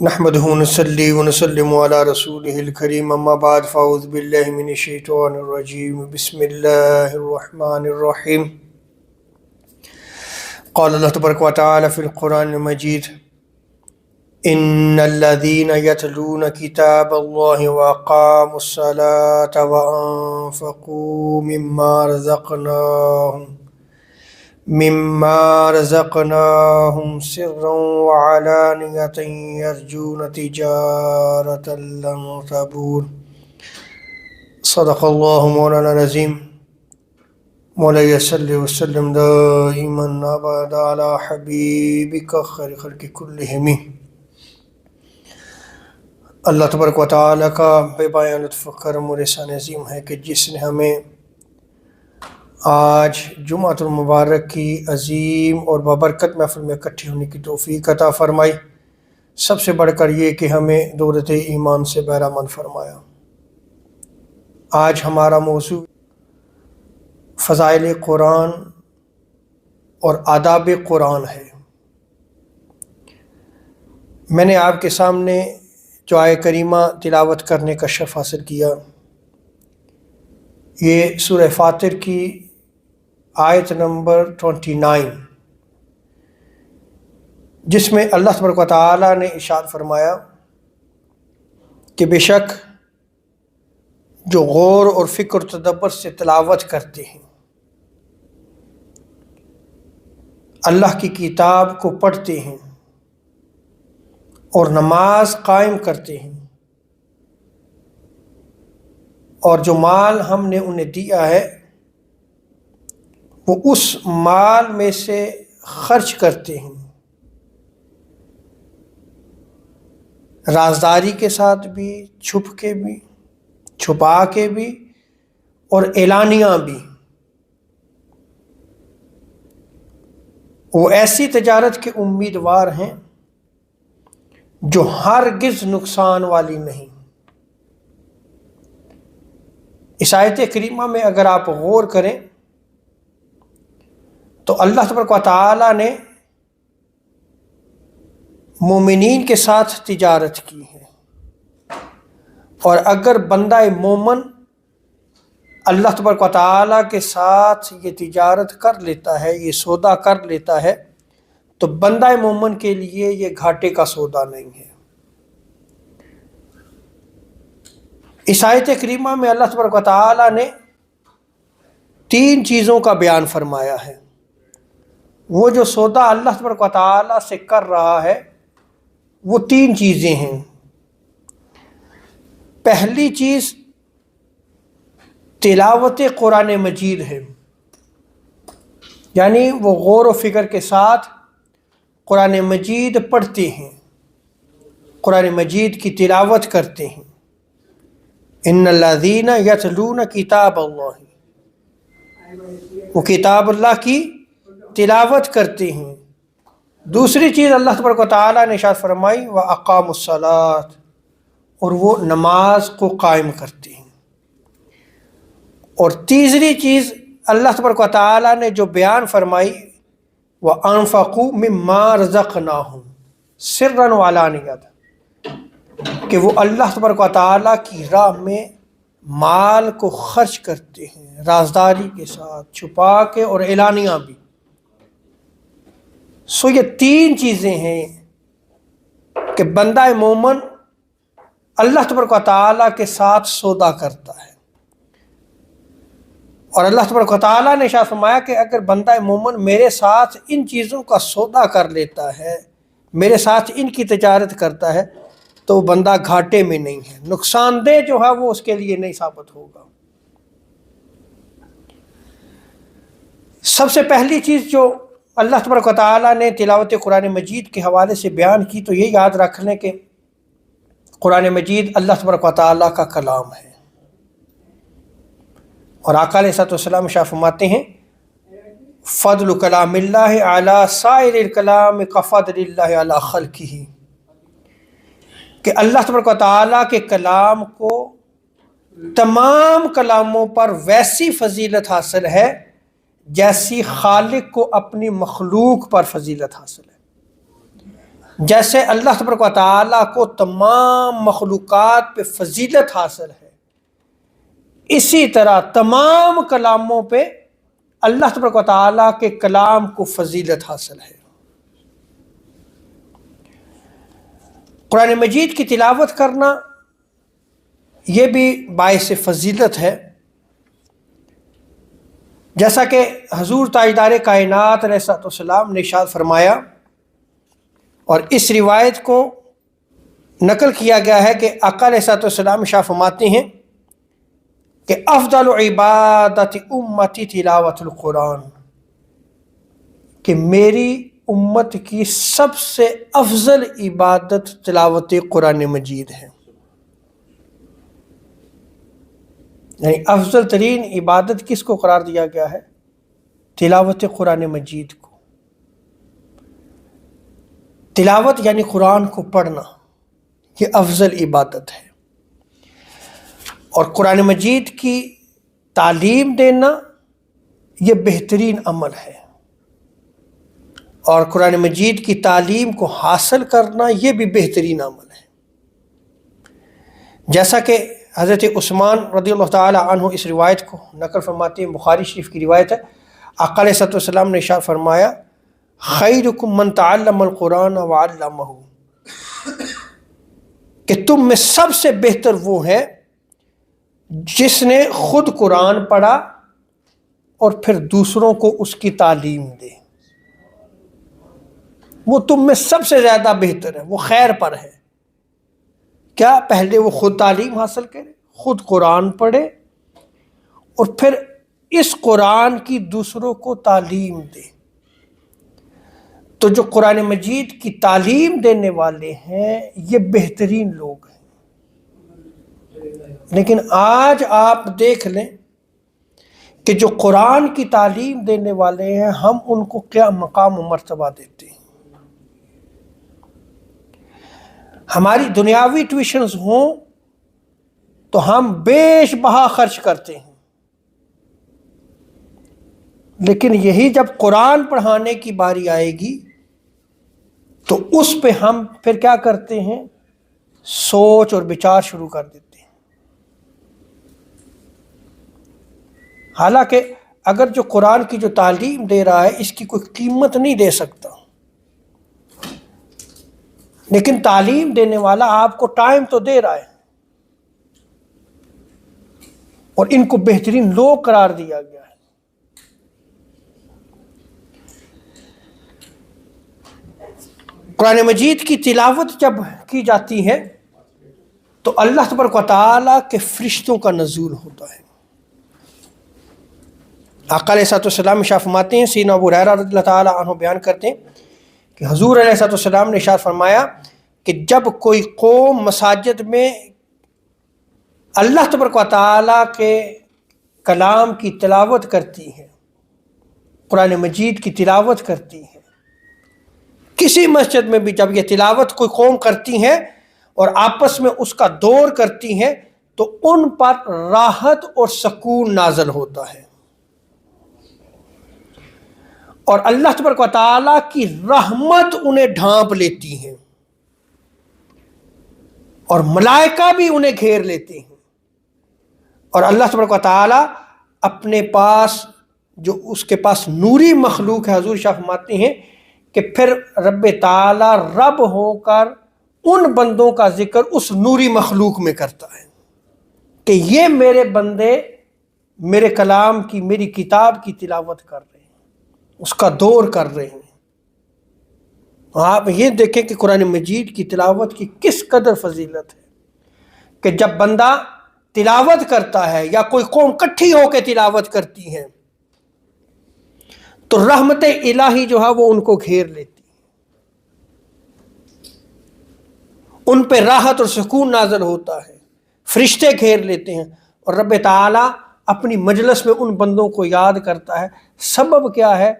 نحمده ونصلي ونسلم على رسوله الكريم اما بعد فاعوذ بالله من الشيطان الرجيم بسم الله الرحمن الرحيم قال الله تبارك وتعالى في القرآن المجيد إن الذين يتلون كتاب الله وأقاموا الصلاة وأنفقوا مما رزقناهم سرا وعلانية يرجون تجارة لن تبور صدق الله مولانا العظيم مولاي صل وسلم دائما أبدا على حبيبك خير خلق كلهم۔ اللہ تبارک و تعالیٰ کا بے پایان لطف و کرم اور احسان عظیم ہے کہ جس نے ہمیں آج جمعۃ المبارک کی عظیم اور بابرکت محفل میں اکٹھے ہونے کی توفیق عطا فرمائی، سب سے بڑھ کر یہ کہ ہمیں دولت ایمان سے بہرامند فرمایا۔ آج ہمارا موضوع فضائل قرآن اور آداب قرآن ہے۔ میں نے آپ کے سامنے جو آیہ کریمہ تلاوت کرنے کا شرف حاصل کیا، یہ سورہ فاطر کی آیت نمبر 29، جس میں اللہ تبارک و تعالیٰ نے ارشاد فرمایا کہ بے شک جو غور اور فکر و تدبر سے تلاوت کرتے ہیں، اللہ کی کتاب کو پڑھتے ہیں اور نماز قائم کرتے ہیں، اور جو مال ہم نے انہیں دیا ہے وہ اس مال میں سے خرچ کرتے ہیں، رازداری کے ساتھ بھی، چھپ کے بھی، چھپا کے بھی، اور اعلانیہ بھی، وہ ایسی تجارت کے امیدوار ہیں جو ہرگز نقصان والی نہیں۔ اس آیت کریمہ میں اگر آپ غور کریں تو اللہ تبارک و تعالیٰ نے مومنین کے ساتھ تجارت کی ہے، اور اگر بندہ مومن اللہ تبارک و تعالیٰ کے ساتھ یہ تجارت کر لیتا ہے، یہ سودا کر لیتا ہے، تو بندہ مومن کے لیے یہ گھاٹے کا سودا نہیں ہے۔ اس آیت کریمہ میں اللہ تبارک و تعالیٰ نے 3 چیزوں کا بیان فرمایا ہے۔ وہ جو سودا اللہ تبارک و تعالیٰ سے کر رہا ہے وہ 3 چیزیں ہیں۔ پہلی چیز تلاوت قرآن مجید ہے، یعنی وہ غور و فکر کے ساتھ قرآن مجید پڑھتے ہیں، قرآن مجید کی تلاوت کرتے ہیں۔ ان الذین یتلون کتاب اللہ، وہ کتاب اللہ کی تلاوت کرتے ہیں۔ دوسری چیز اللہ تبارک و تعالیٰ نے ارشاد فرمائی وَأَقَامُوا الصَّلَاةَ، اور وہ نماز کو قائم کرتے ہیں۔ اور تیسری چیز اللہ تبارک و تعالیٰ نے جو بیان فرمائی وَأَنفَقُوا مِمَّا رَزَقْنَاهُمْ سِرًّا وَعَلَانِيَةً، کہ وہ اللہ تبارک و تعالیٰ کی راہ میں مال کو خرچ کرتے ہیں، رازداری کے ساتھ، چھپا کے اور اعلانیہ بھی۔ سو یہ 3 چیزیں ہیں کہ بندہ مومن اللہ تبارک و تعالیٰ کے ساتھ سودا کرتا ہے، اور اللہ تبارک و تعالیٰ نے ارشاد فرمایا کہ اگر بندہ مومن میرے ساتھ ان چیزوں کا سودا کر لیتا ہے، میرے ساتھ ان کی تجارت کرتا ہے، تو وہ بندہ گھاٹے میں نہیں ہے، نقصان دہ جو ہے وہ اس کے لیے نہیں ثابت ہوگا۔ سب سے پہلی چیز جو اللہ تبارک و تعالیٰ نے تلاوت قرآن مجید کے حوالے سے بیان کی، تو یہ یاد رکھ لیں کہ قرآن مجید اللہ تبارک و تعالیٰ کا کلام ہے، اور آقا علیہ السلام ارشاد فرماتے ہیں فضل کلام اللہ علی سائر الکلام کفضل اللہ علی خلقہ، کہ اللہ تبارک و تعالیٰ کے کلام کو تمام کلاموں پر ویسی فضیلت حاصل ہے جیسی خالق کو اپنی مخلوق پر فضیلت حاصل ہے۔ جیسے اللہ تبارک و تعالیٰ کو تمام مخلوقات پہ فضیلت حاصل ہے، اسی طرح تمام کلاموں پہ اللہ تبارک و تعالیٰ کے کلام کو فضیلت حاصل ہے۔ قرآن مجید کی تلاوت کرنا یہ بھی باعث فضیلت ہے، جیسا کہ حضور تاجدار کائنات علیہ الصلوۃ والسلام نے ارشاد فرمایا، اور اس روایت کو نقل کیا گیا ہے کہ آقا علیہ الصلوۃ والسلام ارشاد فرماتے ہیں کہ افضل عبادت امتی تلاوت القرآن، کہ میری امت کی سب سے افضل عبادت تلاوت قرآن مجید ہے۔ یعنی افضل ترین عبادت کس کو قرار دیا گیا ہے؟ تلاوت قرآن مجید کو۔ تلاوت یعنی قرآن کو پڑھنا، یہ افضل عبادت ہے، اور قرآن مجید کی تعلیم دینا یہ بہترین عمل ہے، اور قرآن مجید کی تعلیم کو حاصل کرنا یہ بھی بہترین عمل ہے۔ جیسا کہ حضرت عثمان رضی اللہ تعالی عنہ اس روایت کو نقل فرماتے ہیں، بخاری شریف کی روایت ہے، آقا علیہ الصلوۃ والسلام نے ارشاد فرمایا خیرکم من تعلم القرآن وعلمہ، کہ تم میں سب سے بہتر وہ ہے جس نے خود قرآن پڑھا اور پھر دوسروں کو اس کی تعلیم دے، وہ تم میں سب سے زیادہ بہتر ہے، وہ خیر پر ہے۔ کیا؟ پہلے وہ خود تعلیم حاصل کرے، خود قرآن پڑھے، اور پھر اس قرآن کی دوسروں کو تعلیم دے۔ تو جو قرآن مجید کی تعلیم دینے والے ہیں یہ بہترین لوگ ہیں۔ لیکن آج آپ دیکھ لیں کہ جو قرآن کی تعلیم دینے والے ہیں ہم ان کو کیا مقام و مرتبہ دیتے ہیں۔ ہماری دنیاوی ٹیوشنز ہوں تو ہم بیش بہا خرچ کرتے ہیں، لیکن یہی جب قرآن پڑھانے کی باری آئے گی تو اس پہ ہم پھر کیا کرتے ہیں؟ سوچ اور بچار شروع کر دیتے ہیں۔ حالانکہ اگر جو قرآن کی جو تعلیم دے رہا ہے اس کی کوئی قیمت نہیں دے سکتا، لیکن تعلیم دینے والا آپ کو ٹائم تو دے رہا ہے، اور ان کو بہترین لوگ قرار دیا گیا ہے۔ قرآن مجید کی تلاوت جب کی جاتی ہے تو اللہ تبارک و تعالیٰ کے فرشتوں کا نزول ہوتا ہے۔ آقا علیہ الصلوۃ والسلام ارشاد فرماتے ہیں، سیدنا ابو ہریرہ رضی اللہ تعالیٰ عنہ بیان کرتے ہیں کہ حضور علیہ الصلوۃ والسلام نے ارشاد فرمایا کہ جب کوئی قوم مساجد میں اللہ تبارک و تعالیٰ کے کلام کی تلاوت کرتی ہے، قرآن مجید کی تلاوت کرتی ہے، کسی مسجد میں بھی جب یہ تلاوت کوئی قوم کرتی ہے اور آپس میں اس کا دور کرتی ہیں تو ان پر راحت اور سکون نازل ہوتا ہے، اور اللہ تبارک و تعالیٰ کی رحمت انہیں ڈھانپ لیتی ہے، اور ملائکہ بھی انہیں گھیر لیتے ہیں، اور اللہ تبارک و تعالیٰ اپنے پاس جو اس کے پاس نوری مخلوق ہے، حضور شاہ فرماتے ہیں کہ پھر رب تعالیٰ رب ہو کر ان بندوں کا ذکر اس نوری مخلوق میں کرتا ہے کہ یہ میرے بندے میرے کلام کی، میری کتاب کی تلاوت کر رہے ہیں، اس کا دور کر رہے ہیں۔ آپ یہ دیکھیں کہ قرآن مجید کی تلاوت کی کس قدر فضیلت ہے کہ جب بندہ تلاوت کرتا ہے یا کوئی قوم کٹھی ہو کے تلاوت کرتی ہے تو رحمت الہی جو ہے وہ ان کو گھیر لیتی ہے، ان پہ راحت اور سکون نازل ہوتا ہے، فرشتے گھیر لیتے ہیں، اور رب تعالیٰ اپنی مجلس میں ان بندوں کو یاد کرتا ہے۔ سبب کیا ہے؟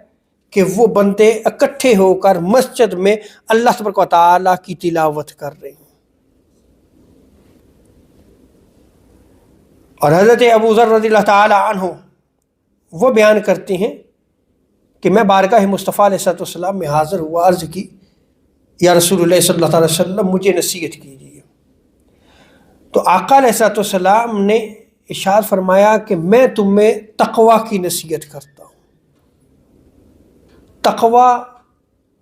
کہ وہ بندے اکٹھے ہو کر مسجد میں اللہ تبارک و تعالیٰ کی تلاوت کر رہے ہیں۔ اور حضرت ابو ذر رضی اللہ تعالی عنہ وہ بیان کرتے ہیں کہ میں بارگاہ مصطفیٰ علیہ الصلوۃ والسلام میں حاضر ہوا، عرض کی یا رسول اللہ صلی اللہ علیہ وسلم مجھے نصیحت کیجیے، تو آقا علیہ الصلوۃ والسلام نے ارشاد فرمایا کہ میں تمہیں تقوی کی نصیحت کرتا ہوں۔ تقوی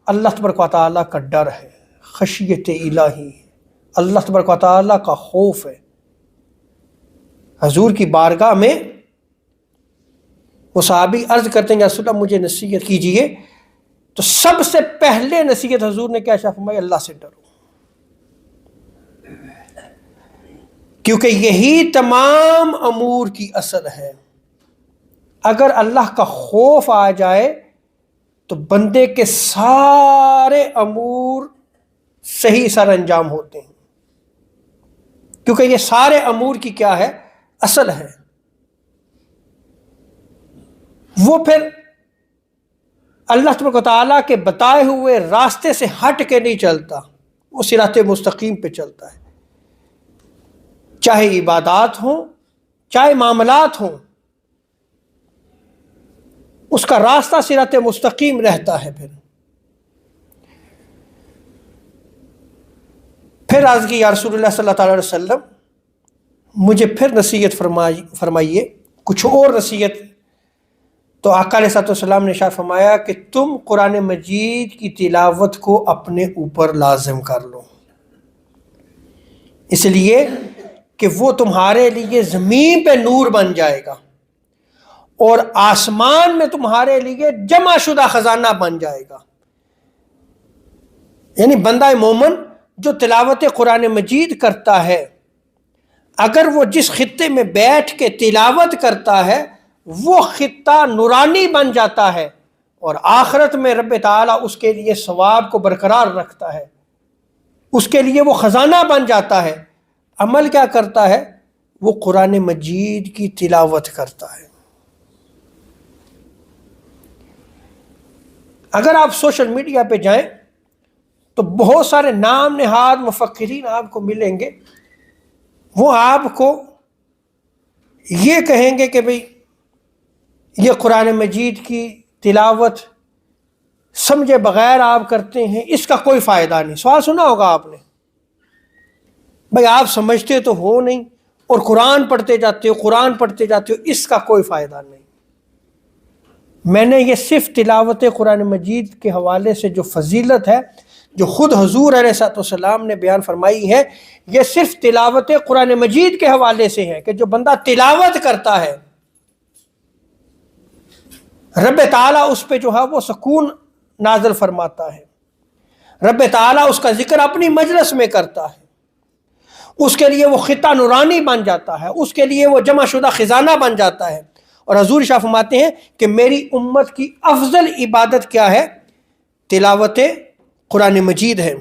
اللہ تبارک و تعالیٰ کا ڈر ہے، خشیت الہی ہے، اللہ تبارک و تعالیٰ کا خوف ہے۔ حضور کی بارگاہ میں وہ صحابی عرض کرتے ہیں یا رسول اللہ مجھے نصیحت کیجیے، تو سب سے پہلے نصیحت حضور نے کیا فرمائی؟ اللہ سے ڈرو، کیونکہ یہی تمام امور کی اصل ہے۔ اگر اللہ کا خوف آ جائے تو بندے کے سارے امور صحیح سر انجام ہوتے ہیں، کیونکہ یہ سارے امور کی کیا ہے؟ اصل ہے۔ وہ پھر اللہ تبارک و تعالیٰ کے بتائے ہوئے راستے سے ہٹ کے نہیں چلتا، وہ صراط مستقیم پہ چلتا ہے، چاہے عبادات ہوں چاہے معاملات ہوں، اس کا راستہ صراط مستقیم رہتا ہے۔ پھر عرض کی یا رسول اللہ صلی اللہ علیہ وسلم مجھے پھر نصیحت فرمائیے، کچھ اور نصیحت۔ تو آقا علیہ الصلوۃ والسلام نے ارشاد فرمایا کہ تم قرآن مجید کی تلاوت کو اپنے اوپر لازم کر لو، اس لیے کہ وہ تمہارے لیے زمین پہ نور بن جائے گا اور آسمان میں تمہارے لیے جمع شدہ خزانہ بن جائے گا۔ یعنی بندہ مومن جو تلاوت قرآن مجید کرتا ہے، اگر وہ جس خطے میں بیٹھ کے تلاوت کرتا ہے وہ خطہ نورانی بن جاتا ہے، اور آخرت میں رب تعالیٰ اس کے لیے ثواب کو برقرار رکھتا ہے، اس کے لیے وہ خزانہ بن جاتا ہے۔ عمل کیا کرتا ہے؟ وہ قرآن مجید کی تلاوت کرتا ہے۔ اگر آپ سوشل میڈیا پہ جائیں تو بہت سارے نام نہاد مفکرین آپ کو ملیں گے، وہ آپ کو یہ کہیں گے کہ بھئی یہ قرآن مجید کی تلاوت سمجھے بغیر آپ کرتے ہیں، اس کا کوئی فائدہ نہیں۔ سوال سنا ہوگا آپ نے، بھئی آپ سمجھتے تو ہو نہیں اور قرآن پڑھتے جاتے ہو، اس کا کوئی فائدہ نہیں۔ میں نے یہ صرف تلاوت قرآن مجید کے حوالے سے جو فضیلت ہے، جو خود حضور علیہ الصلوۃ والسلام نے بیان فرمائی ہے، یہ صرف تلاوت قرآن مجید کے حوالے سے ہے کہ جو بندہ تلاوت کرتا ہے رب تعالیٰ اس پہ جو ہے وہ سکون نازل فرماتا ہے، رب تعالیٰ اس کا ذکر اپنی مجلس میں کرتا ہے، اس کے لیے وہ خطہ نورانی بن جاتا ہے، اس کے لیے وہ جمع شدہ خزانہ بن جاتا ہے۔ اور حضور شاہ فرماتے ہیں کہ میری امت کی افضل عبادت کیا ہے؟ تلاوت قرآن مجید ہے۔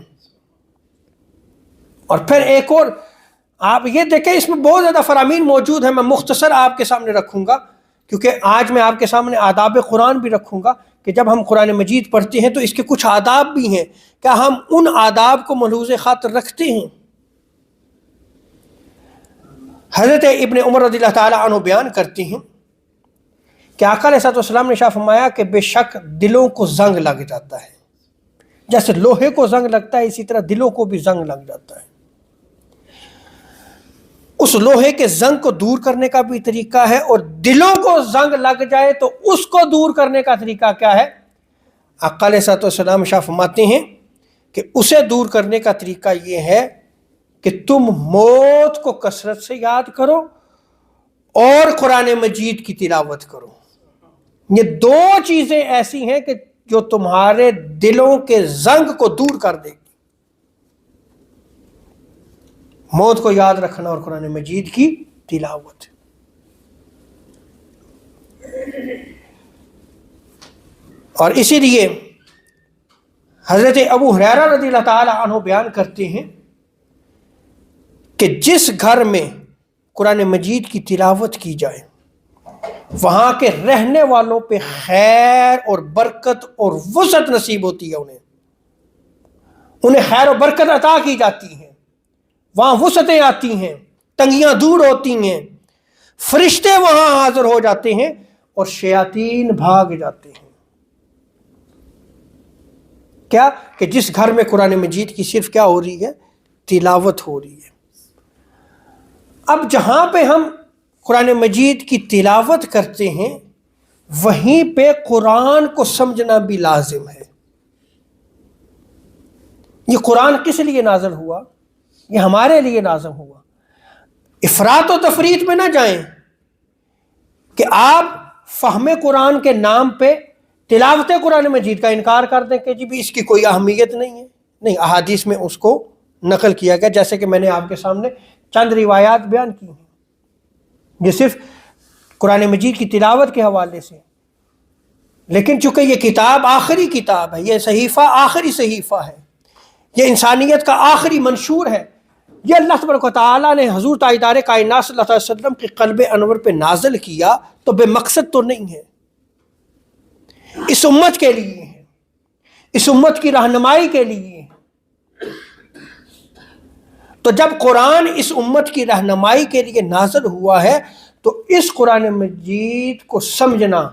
اور پھر ایک اور آپ یہ دیکھیں، اس میں بہت زیادہ فرامین موجود ہیں، میں مختصر آپ کے سامنے رکھوں گا، کیونکہ آج میں آپ کے سامنے آداب قرآن بھی رکھوں گا کہ جب ہم قرآن مجید پڑھتے ہیں تو اس کے کچھ آداب بھی ہیں، کیا ہم ان آداب کو ملحوظ خاطر رکھتے ہیں؟ حضرت ابن عمر رضی اللہ تعالی عنہ بیان کرتے ہیں کہ آقا علیہ الصلوۃ والسلام نے ارشاد فرمایا کہ بے شک دلوں کو زنگ لگ جاتا ہے، جیسے لوہے کو زنگ لگتا ہے اسی طرح دلوں کو بھی زنگ لگ جاتا ہے۔ اس لوہے کے زنگ کو دور کرنے کا بھی طریقہ ہے، اور دلوں کو زنگ لگ جائے تو اس کو دور کرنے کا طریقہ کیا ہے؟ آقا علیہ الصلوۃ والسلام ارشاد فرماتے ہیں کہ اسے دور کرنے کا طریقہ یہ ہے کہ تم موت کو کثرت سے یاد کرو اور قرآن مجید کی تلاوت کرو۔ یہ دو چیزیں ایسی ہیں کہ جو تمہارے دلوں کے زنگ کو دور کر دے گی، موت کو یاد رکھنا اور قرآن مجید کی تلاوت۔ اور اسی لیے حضرت ابو ہریرہ رضی اللہ تعالی عنہ بیان کرتے ہیں کہ جس گھر میں قرآن مجید کی تلاوت کی جائے وہاں کے رہنے والوں پہ خیر اور برکت اور وسعت نصیب ہوتی ہے، انہیں خیر و برکت عطا کی جاتی ہیں، وہاں وسعتیں آتی ہیں، تنگیاں دور ہوتی ہیں، فرشتے وہاں حاضر ہو جاتے ہیں اور شیاطین بھاگ جاتے ہیں۔ کیا کہ جس گھر میں قرآن مجید کی صرف کیا ہو رہی ہے؟ تلاوت ہو رہی ہے۔ اب جہاں پہ ہم قرآن مجید کی تلاوت کرتے ہیں وہیں پہ قرآن کو سمجھنا بھی لازم ہے۔ یہ قرآن کس لیے نازل ہوا؟ یہ ہمارے لیے نازل ہوا۔ افراط و تفریط میں نہ جائیں کہ آپ فہم قرآن کے نام پہ تلاوت قرآن مجید کا انکار کر دیں کہ جی بھی اس کی کوئی اہمیت نہیں ہے۔ نہیں، احادیث میں اس کو نقل کیا گیا، جیسے کہ میں نے آپ کے سامنے چند روایات بیان کی ہیں، یہ صرف قرآن مجید کی تلاوت کے حوالے سے۔ لیکن چونکہ یہ کتاب آخری کتاب ہے، یہ صحیفہ آخری صحیفہ ہے، یہ انسانیت کا آخری منشور ہے، یہ اللہ تبارک و تعالیٰ نے حضور تاجدار کائنات صلی اللہ علیہ وسلم کے قلب انور پہ نازل کیا تو بے مقصد تو نہیں ہے، اس امت کے لیے ہے، اس امت کی رہنمائی کے لیے ہے۔ تو جب قرآن اس امت کی رہنمائی کے لیے نازل ہوا ہے تو اس قرآن مجید کو سمجھنا،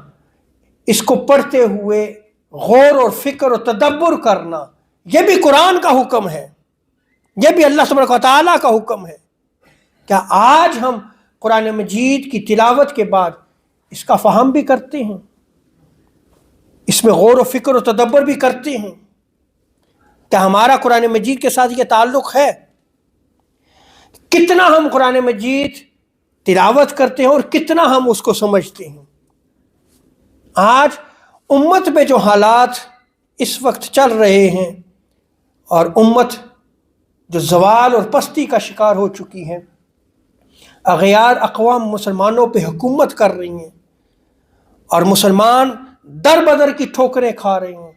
اس کو پڑھتے ہوئے غور اور فکر اور تدبر کرنا، یہ بھی قرآن کا حکم ہے، یہ بھی اللہ تبارک و تعالیٰ کا حکم ہے۔ کیا آج ہم قرآن مجید کی تلاوت کے بعد اس کا فہم بھی کرتے ہیں، اس میں غور و فکر و تدبر بھی کرتے ہیں؟ کیا ہمارا قرآن مجید کے ساتھ یہ تعلق ہے؟ کتنا ہم قرآن مجید تلاوت کرتے ہیں اور کتنا ہم اس کو سمجھتے ہیں؟ آج امت میں جو حالات اس وقت چل رہے ہیں اور امت جو زوال اور پستی کا شکار ہو چکی ہے، اغیار اقوام مسلمانوں پہ حکومت کر رہی ہیں اور مسلمان در بدر کی ٹھوکریں کھا رہے ہیں،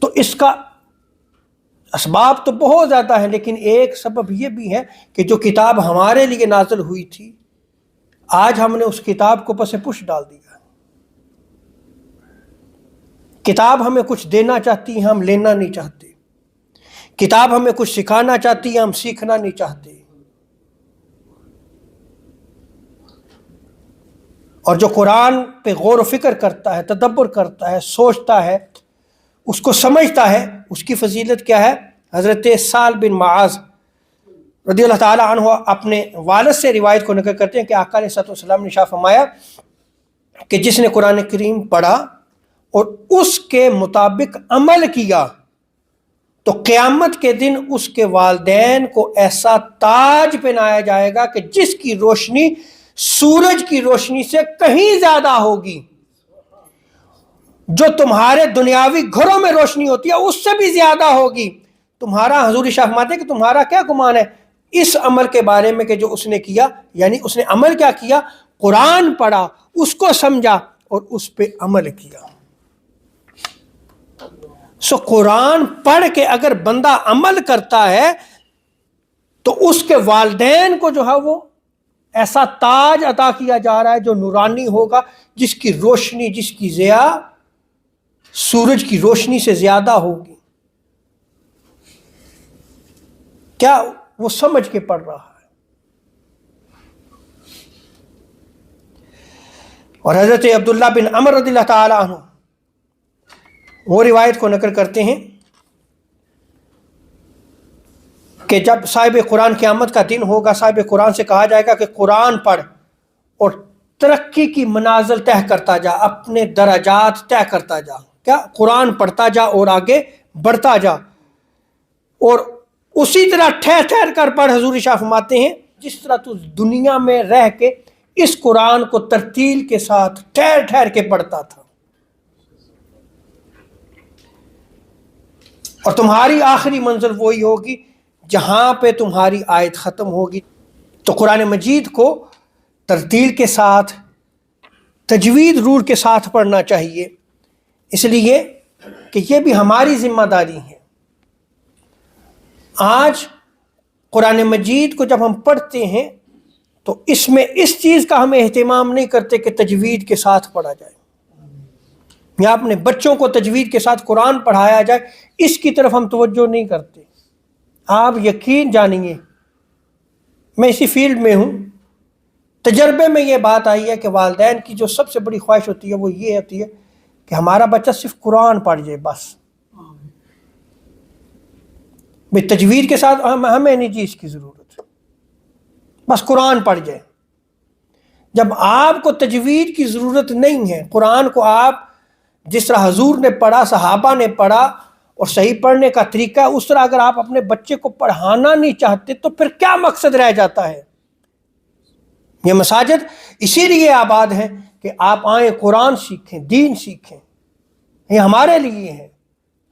تو اس کا اسباب تو بہت زیادہ ہیں، لیکن ایک سبب یہ بھی ہے کہ جو کتاب ہمارے لیے نازل ہوئی تھی آج ہم نے اس کتاب کو پس پش ڈال دیا۔ کتاب ہمیں کچھ دینا چاہتی ہے، ہم لینا نہیں چاہتے۔ کتاب ہمیں کچھ سکھانا چاہتی ہے، ہم سیکھنا نہیں چاہتے۔ اور جو قرآن پہ غور و فکر کرتا ہے، تدبر کرتا ہے، سوچتا ہے، اس کو سمجھتا ہے، اس کی فضیلت کیا ہے؟ حضرت سعد بن معاذ رضی اللہ تعالی عنہ اپنے والد سے روایت کو نقل کرتے ہیں کہ آقا علیہ الصلوۃ والسلام نے ارشاد فرمایا کہ جس نے قرآن کریم پڑھا اور اس کے مطابق عمل کیا تو قیامت کے دن اس کے والدین کو ایسا تاج پہنایا جائے گا کہ جس کی روشنی سورج کی روشنی سے کہیں زیادہ ہوگی، جو تمہارے دنیاوی گھروں میں روشنی ہوتی ہے اس سے بھی زیادہ ہوگی۔ تمہارا حضور شاہ فرماتے ہیں کہ تمہارا کیا گمان ہے اس عمل کے بارے میں کہ جو اس نے کیا، یعنی اس نے عمل کیا کیا؟ قرآن پڑھا، اس کو سمجھا اور اس پہ عمل کیا۔ سو قرآن پڑھ کے اگر بندہ عمل کرتا ہے تو اس کے والدین کو جو ہے وہ ایسا تاج عطا کیا جا رہا ہے جو نورانی ہوگا، جس کی روشنی، جس کی ضیاء سورج کی روشنی سے زیادہ ہوگی۔ کیا وہ سمجھ کے پڑھ رہا ہے؟ اور حضرت عبداللہ بن عمر رضی اللہ تعالی عنہ وہ روایت کو نقل کرتے ہیں کہ جب صاحب قرآن قیامت کا دن ہوگا، صاحب قرآن سے کہا جائے گا کہ قرآن پڑھ اور ترقی کی منازل طے کرتا جا، اپنے درجات طے کرتا جا۔ کیا؟ قرآن پڑھتا جا اور آگے بڑھتا جا، اور اسی طرح ٹھہر ٹھہر کر پڑھ۔ حضور شاہ فرماتے ہیں جس طرح تو دنیا میں رہ کے اس قرآن کو ترتیل کے ساتھ ٹھہر ٹھہر کے پڑھتا تھا، اور تمہاری آخری منزل وہی ہوگی جہاں پہ تمہاری آیت ختم ہوگی۔ تو قرآن مجید کو ترتیل کے ساتھ، تجوید رول کے ساتھ پڑھنا چاہیے، اس لیے کہ یہ بھی ہماری ذمہ داری ہے۔ آج قرآن مجید کو جب ہم پڑھتے ہیں تو اس میں اس چیز کا ہم اہتمام نہیں کرتے کہ تجوید کے ساتھ پڑھا جائے یا اپنے بچوں کو تجوید کے ساتھ قرآن پڑھایا جائے، اس کی طرف ہم توجہ نہیں کرتے۔ آپ یقین جانیے، میں اسی فیلڈ میں ہوں، تجربے میں یہ بات آئی ہے کہ والدین کی جو سب سے بڑی خواہش ہوتی ہے وہ یہ ہوتی ہے کہ ہمارا بچہ صرف قرآن پڑھ جائے، بس بھائی تجوید کے ساتھ ہمیں نہیں چیز کی ضرورت، بس قرآن پڑھ جائے۔ جب آپ کو تجوید کی ضرورت نہیں ہے، قرآن کو آپ جس طرح حضور نے پڑھا، صحابہ نے پڑھا اور صحیح پڑھنے کا طریقہ ہے، اس طرح اگر آپ اپنے بچے کو پڑھانا نہیں چاہتے تو پھر کیا مقصد رہ جاتا ہے؟ یہ مساجد اسی لیے آباد ہیں کہ آپ آئیں، قرآن سیکھیں، دین سیکھیں۔ یہ ہمارے لیے ہے،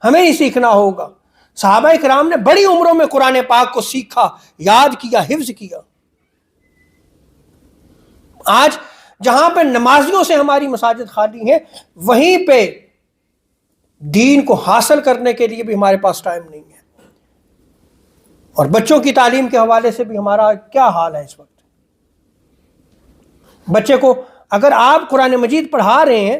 ہمیں ہی سیکھنا ہوگا۔ صحابہ کرام نے بڑی عمروں میں قرآن پاک کو سیکھا، یاد کیا، حفظ کیا۔ آج جہاں پہ نمازیوں سے ہماری مساجد خالی ہیں، وہیں پہ دین کو حاصل کرنے کے لیے بھی ہمارے پاس ٹائم نہیں ہے۔ اور بچوں کی تعلیم کے حوالے سے بھی ہمارا کیا حال ہے اس وقت؟ بچے کو اگر آپ قرآن مجید پڑھا رہے ہیں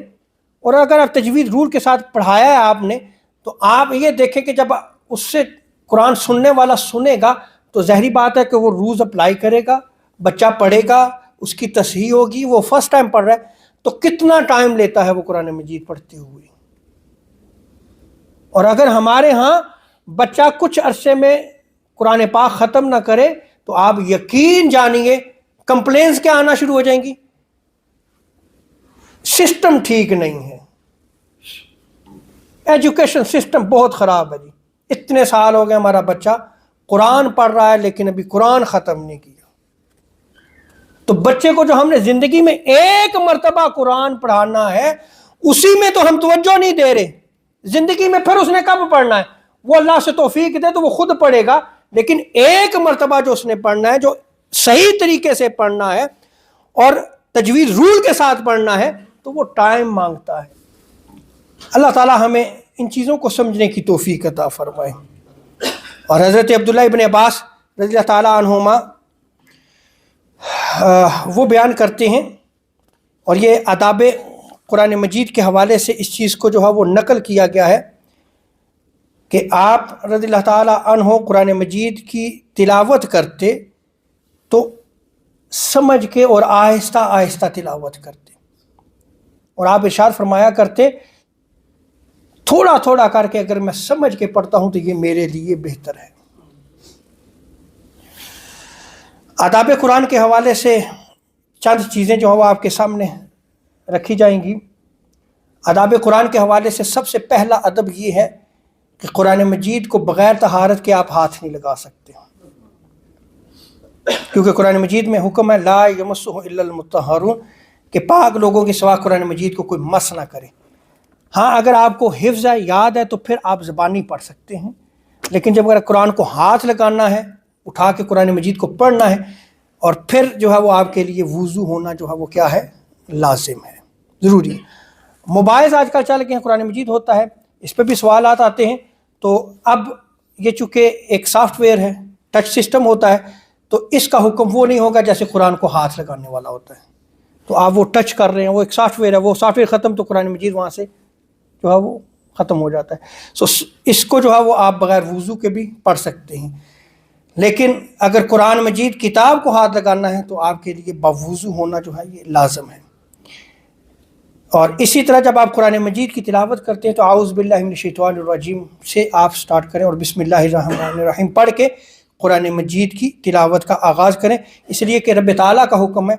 اور اگر آپ تجوید رول کے ساتھ پڑھایا ہے آپ نے، تو آپ یہ دیکھیں کہ جب اس سے قرآن سننے والا سنے گا تو ظاہری بات ہے کہ وہ روز اپلائی کرے گا، بچہ پڑھے گا، اس کی تصحیح ہوگی۔ وہ فرسٹ ٹائم پڑھ رہا ہے تو کتنا ٹائم لیتا ہے وہ قرآن مجید پڑھتے ہوئے؟ اور اگر ہمارے ہاں بچہ کچھ عرصے میں قرآن پاک ختم نہ کرے تو آپ یقین جانیے کمپلینز کیا آنا شروع ہو جائیں گی؟ سسٹم ٹھیک نہیں ہے، ایجوکیشن سسٹم بہت خراب ہے جی، اتنے سال ہو گئے ہمارا بچہ قرآن پڑھ رہا ہے لیکن ابھی قرآن ختم نہیں کیا۔ تو بچے کو جو ہم نے زندگی میں ایک مرتبہ قرآن پڑھانا ہے، اسی میں تو ہم توجہ نہیں دے رہے۔ زندگی میں پھر اس نے کب پڑھنا ہے؟ وہ اللہ سے توفیق دے تو وہ خود پڑھے گا، لیکن ایک مرتبہ جو اس نے پڑھنا ہے، جو صحیح طریقے سے پڑھنا ہے اور تجوید رول کے ساتھ پڑھنا ہے، تو وہ ٹائم مانگتا ہے۔ اللہ تعالی ہمیں ان چیزوں کو سمجھنے کی توفیق عطا فرمائے۔ اور حضرت عبداللہ ابن عباس رضی اللہ تعالی عنہما وہ بیان کرتے ہیں، اور یہ آداب قرآن مجید کے حوالے سے اس چیز کو جو ہے وہ نقل کیا گیا ہے کہ آپ رضی اللہ تعالی عنہ قرآن مجید کی تلاوت کرتے تو سمجھ کے اور آہستہ آہستہ تلاوت کرتے، اور آپ ارشاد فرمایا کرتے تھوڑا تھوڑا کر کے اگر میں سمجھ کے پڑھتا ہوں تو یہ میرے لیے بہتر ہے۔ آداب قرآن کے حوالے سے چند چیزیں جو ہیں وہ آپ کے سامنے رکھی جائیں گی۔ آداب قرآن کے حوالے سے سب سے پہلا ادب یہ ہے کہ قرآن مجید کو بغیر طہارت کے آپ ہاتھ نہیں لگا سکتے، کیونکہ قرآن مجید میں حکم ہے لا یمسہ الا المطہرون، کہ پاک لوگوں کے سوا قرآن مجید کو کوئی مس نہ کرے۔ ہاں اگر آپ کو حفظ ہے، یاد ہے، تو پھر آپ زبانی پڑھ سکتے ہیں، لیکن جب اگر قرآن کو ہاتھ لگانا ہے، اٹھا کے قرآن مجید کو پڑھنا ہے، اور پھر جو ہے وہ آپ کے لیے وضو ہونا جو ہے وہ کیا ہے؟ لازم ہے، ضروری ہے۔ موبائل آج کل چل کے قرآن مجید ہوتا ہے، اس پہ بھی سوالات آتے ہیں، تو اب یہ چونکہ ایک سافٹ ویئر ہے، ٹچ سسٹم ہوتا ہے، تو اس کا حکم وہ نہیں ہوگا جیسے قرآن کو ہاتھ لگانے والا ہوتا ہے۔ تو آپ وہ ٹچ کر رہے ہیں، وہ ایک سافٹ ویئر ہے، وہ سافٹ ویئر ختم تو قرآن مجید وہاں سے جو ہے وہ ختم ہو جاتا ہے۔ سو اس کو جو ہے وہ آپ بغیر وضو کے بھی پڑھ سکتے ہیں، لیکن اگر قرآن مجید کتاب کو ہاتھ لگانا ہے تو آپ کے لیے باوضو ہونا جو ہے یہ لازم ہے۔ اور اسی طرح جب آپ قرآن مجید کی تلاوت کرتے ہیں تو اعوذ باللہ من الشیطان الرجیم سے آپ سٹارٹ کریں اور بسم اللہ الرحمن الرحیم پڑھ کے قرآن مجید کی تلاوت کا آغاز کریں، اس لیے کہ رب تعالیٰ کا حکم ہے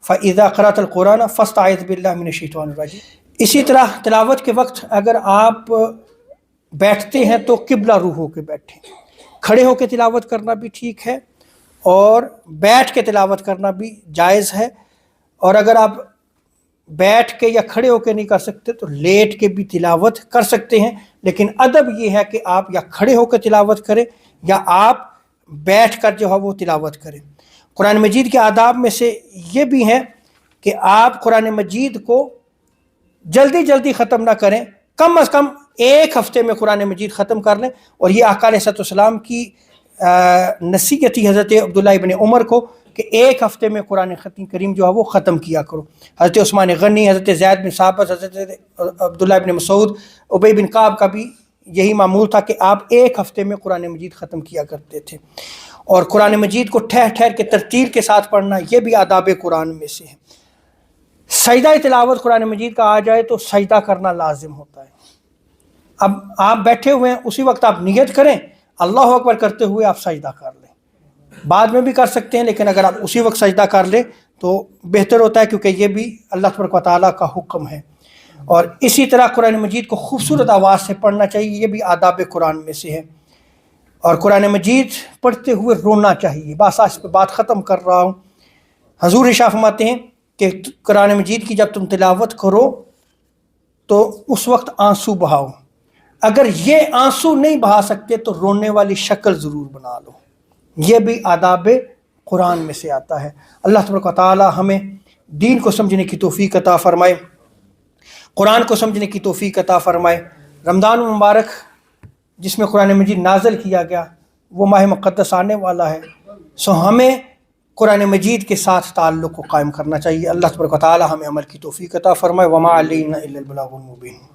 فَإِذَا قَرَأْتَ الْقُرْآنَ فَاسْتَعِذْ بِاللَّهِ مِنَ الشَّيْطَانِ الرَّجِيمِ۔ اسی طرح تلاوت کے وقت اگر آپ بیٹھتے ہیں تو قبلہ روح ہو کے بیٹھیں، کھڑے ہو کے تلاوت کرنا بھی ٹھیک ہے اور بیٹھ کے تلاوت کرنا بھی جائز ہے، اور اگر آپ بیٹھ کے یا کھڑے ہو کے نہیں کر سکتے تو لیٹ کے بھی تلاوت کر سکتے ہیں، لیکن ادب یہ ہے کہ آپ یا کھڑے ہو کے تلاوت کریں یا آپ بیٹھ کر جو ہے وہ تلاوت کریں۔ قرآن مجید کے آداب میں سے یہ بھی ہیں کہ آپ قرآن مجید کو جلدی جلدی ختم نہ کریں، کم از کم ایک ہفتے میں قرآن مجید ختم کر لیں، اور یہ آقا علیہ السلام کی نصیحت تھی حضرت عبداللہ ابن عمر کو کہ ایک ہفتے میں قرآن کریم جو ہے وہ ختم کیا کرو۔ حضرت عثمان غنی، حضرت زید بن ثابت، حضرت عبداللہ ابن مسعود، ابی بن کعب کا بھی یہی معمول تھا کہ آپ ایک ہفتے میں قرآن مجید ختم کیا کرتے تھے۔ اور قرآن مجید کو ٹھہر ٹھہر کے ترتیل کے ساتھ پڑھنا یہ بھی آداب قرآن میں سے ہے۔ سجدہ تلاوت قرآن مجید کا آ جائے تو سجدہ کرنا لازم ہوتا ہے۔ اب آپ بیٹھے ہوئے ہیں، اسی وقت آپ نیت کریں، اللہ اکبر کرتے ہوئے آپ سجدہ کر لیں، بعد میں بھی کر سکتے ہیں، لیکن اگر آپ اسی وقت سجدہ کر لیں تو بہتر ہوتا ہے، کیونکہ یہ بھی اللہ تبارک و تعالیٰ کا حکم ہے۔ اور اسی طرح قرآن مجید کو خوبصورت آواز سے پڑھنا چاہیے، یہ بھی آداب قرآن میں سے ہے۔ اور قرآن مجید پڑھتے ہوئے رونا چاہیے۔ بس آج پہ بات ختم کر رہا ہوں۔ حضور ارشاد فرماتے ہیں کہ قرآن مجید کی جب تم تلاوت کرو تو اس وقت آنسو بہاؤ، اگر یہ آنسو نہیں بہا سکتے تو رونے والی شکل ضرور بنا لو۔ یہ بھی آداب قرآن میں سے آتا ہے۔ اللہ تبارک و تعالی ہمیں دین کو سمجھنے کی توفیق عطا فرمائے، قرآن کو سمجھنے کی توفیق عطا فرمائے۔ رمضان المبارک جس میں قرآن مجید نازل کیا گیا وہ ماہ مقدس آنے والا ہے، سو ہمیں قرآن مجید کے ساتھ تعلق کو قائم کرنا چاہیے۔ اللہ تبارک و تعالی ہمیں عمل کی توفیق عطا فرمائے۔ وما علینا الا البلاغ المبین۔